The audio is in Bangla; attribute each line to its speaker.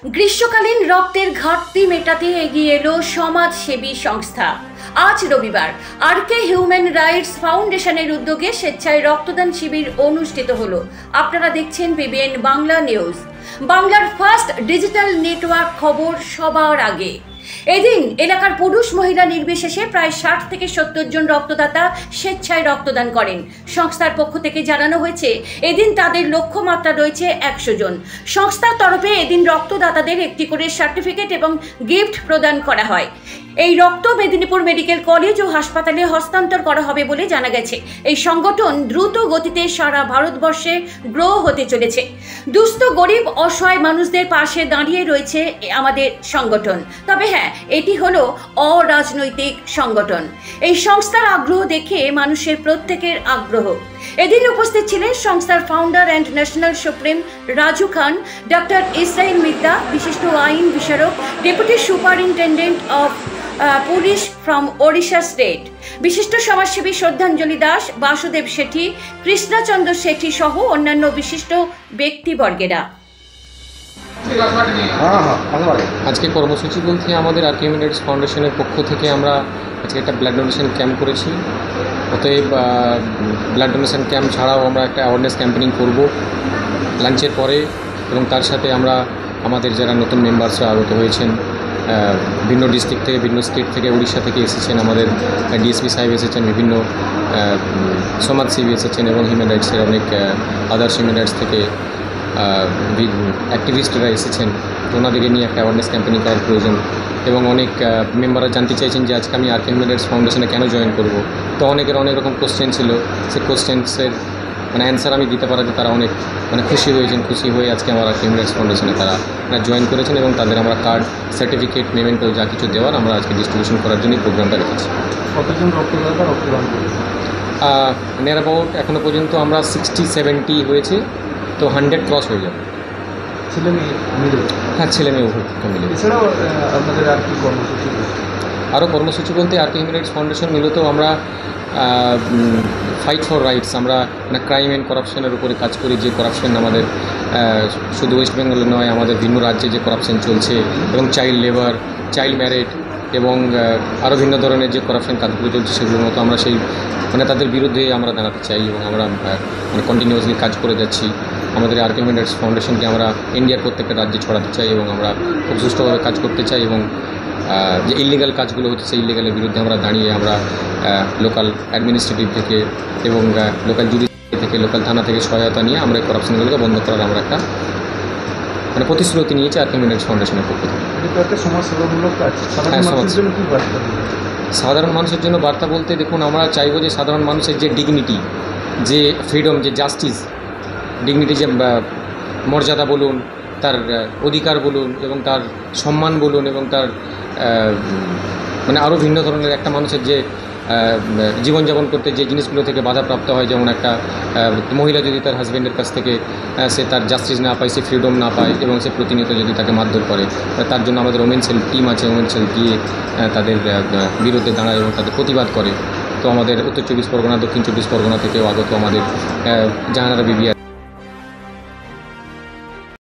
Speaker 1: গ্রীষ্মকালীন রক্তের ঘাটতি মেটাতে এগিয়ে এলো সমাজসেবী সংস্থা। আজ রবিবার আরকে হিউম্যান রাইটস ফাউন্ডেশনের উদ্যোগে স্বেচ্ছায় রক্তদান শিবির অনুষ্ঠিত হলো। আপনারা দেখছেন বিবিএন বাংলা নিউজ, বাংলার ফার্স্ট ডিজিটাল নেটওয়ার্ক। খবর সবার আগে। এদিন এলাকার পুরুষ মহিলা নির্বিশেষে প্রায় 60 থেকে 70 জন রক্তদাতা স্বেচ্ছায় রক্তদান করেন। সংস্থার পক্ষ থেকে জানানো হয়েছে এদিন তাদের লক্ষ্যমাত্রা রয়েছে 100 জন। সংস্থার তরফে এদিন রক্তদাতাদের একটি করে সার্টিফিকেট এবং গিফট প্রদান করা হয়। এই রক্ত মেদিনীপুর মেডিকেল কলেজ ও হাসপাতালে হস্তান্তর করা হবে বলে জানা গেছে। এই সংগঠন দ্রুত গতিতে সারা ভারতবর্ষে গ্রো হতে চলেছে। দুস্থ গরিব অসহায় মানুষদের পাশে দাঁড়িয়ে রয়েছে আমাদের সংগঠন। তবে হ্যাঁ, এটি হলো অরাজনৈতিক সংগঠন। এই সংস্থার আগ্রহ দেখে মানুষের প্রত্যেকের আগ্রহ। এদিন উপস্থিত ছিলেন সংস্থার founder and national supreme Raju Khan, doctor Israil Midda, বিশিষ্ট আইন বিচারক, deputy superintendent of police from Odisha state, বিশিষ্ট সমাজসেবী শ্রদ্ধাঞ্জলি দাস, বাসুদেব শেঠি, কৃষ্ণচন্দ্র শেঠি সহ অন্যান্য বিশিষ্ট ব্যক্তিবর্গেরা।
Speaker 2: আজকে কর্মসূচি বলতে আমাদের আরকে হিউম্যান রাইটস ফাউন্ডেশনের পক্ষ থেকে আমরা আজকে একটা ব্লাড ডোনেশন ক্যাম্প করেছি। অতএব ব্লাড ডোনেশন ক্যাম্প ছাড়াও আমরা একটা অ্যাওয়ারনেস ক্যাম্পেনিং করব লাঞ্চের পরে, এবং তার সাথে আমরা আমাদের যারা নতুন মেম্বার্সরা আগত হয়েছেন ভিন্ন ডিস্ট্রিক্ট থেকে, ভিন্ন স্টেট থেকে, উড়িষ্যা থেকে এসেছেন, আমাদের ডিএসপি সাহেব এসেছেন, বিভিন্ন সমাজসেবী এসেছেন এবং হিউম্যান রাইটসের অনেক আদার্স হিউম্যান রাইটস থেকে অ্যাক্টিভিস্টরা এসেছেন। তো ওনাদেরকে নিয়ে একটা অ্যাওয়ারনেস ক্যাম্পেনিং করার প্রয়োজন। এবং অনেক মেম্বাররা জানতে চাইছেন যে আজকে আমি আরকে হিউম্যান রাইটস ফাউন্ডেশনে কেন জয়েন করব। তো অনেকের অনেক রকম কোশ্চেন ছিল। সেই কোশ্চেন্সের অ্যান্সার আমি দিতে পারাতে তারা অনেক খুশি হয়েছেন। খুশি হয়ে আজকে আমার আরকে হিউম্যান রাইটস ফাউন্ডেশনে তারা জয়েন করেছেন এবং তাদের আমরা কার্ড, সার্টিফিকেট, মেমেন্টো যা কিছু দেওয়ার আমরা আজকে ডিস্ট্রিবিউশন করার জন্য প্রোগ্রামটা রেখেছি।
Speaker 3: কতজন রক্তদাতা রক্তদান করবেন?
Speaker 2: নিয়ার অ্যাবাউট এখনও পর্যন্ত আমরা 60-70 হয়েছে, তো 100 ক্রস হয়ে যাবে।
Speaker 3: ছেলে মেয়ে মিলে?
Speaker 2: হ্যাঁ, ছেলে মেয়ে উভয় মিলে।
Speaker 3: এছাড়াও আপনাদের আর কি কর্মসূচি?
Speaker 2: আরও কর্মসূচি বলতে আরকে হিউম্যান রাইটস ফাউন্ডেশন মূলত আমরা ফাইট ফর রাইটস, আমরা ক্রাইম অ্যান্ড করাপশনের উপরে কাজ করি। যে করাপশন আমাদের শুধু ওয়েস্ট বেঙ্গলে নয়, আমাদের ভিন্ন রাজ্যে যে করাপশন চলছে, এবং চাইল্ড লেবার, চাইল্ড ম্যারেজ এবং আরও ভিন্ন ধরনের যে করাপশন কাজগুলো চলছে সেগুলোর মতো আমরা সেই তাদের বিরুদ্ধে আমরা দাঁড়াতে চাই এবং আমরা কন্টিনিউয়াসলি কাজ করে যাচ্ছি। আমাদের আরকে হিউম্যান রাইটস ফাউন্ডেশনকে আমরা ইন্ডিয়ার প্রত্যেকটা রাজ্যে ছড়াতে চাই এবং আমরা খুব সুষ্ঠুভাবে কাজ করতে চাই। এবং যে ইলিগাল কাজগুলো হচ্ছে সেই ইলিগালের বিরুদ্ধে আমরা দাঁড়িয়ে আমরা লোকাল অ্যাডমিনিস্ট্রেটিভ থেকে এবং লোকাল জুডিশিয়ারি থেকে, লোকাল থানা থেকে সহায়তা নিয়ে আমরা এই করাপশনগুলোকে বন্ধ করার আমরা একটা প্রতিশ্রুতি নিয়েছি আরকে হিউম্যান রাইটস ফাউন্ডেশনের পক্ষ থেকে।
Speaker 3: সমাজসেবামূলক কাজ।
Speaker 2: সাধারণ মানুষের জন্য বার্তা বলতে দেখুন, আমরা চাইবো যে সাধারণ মানুষের যে ডিগনিটি, যে ফ্রিডম, যে জাস্টিস, ডিগনিটি, যে মর্যাদা বলুন, তার অধিকার বলুন এবং তার সম্মান বলুন এবং তার আরও ভিন্ন ধরনের একটা মানুষের যে জীবনযাপন করতে যে জিনিসগুলো থেকে বাধাপ্রাপ্ত হয়, যেমন একটা মহিলা যদি তার হাজব্যান্ডের কাছ থেকে সে তার জাস্টিস না পায়, সে ফ্রিডম না পায় এবং সে প্রতিনিয়ত যদি তাকে মারধর করে, তার জন্য আমাদের ওমেন সেল টিম আছে। ওমেন সেল গিয়ে তাদের বিরুদ্ধে দাঁড়ায় এবং তাদের প্রতিবাদ করে। তো আমাদের উত্তর 24 পরগনা, দক্ষিণ 24 পরগনা থেকেও আগত আমাদের জাহানারা বিবি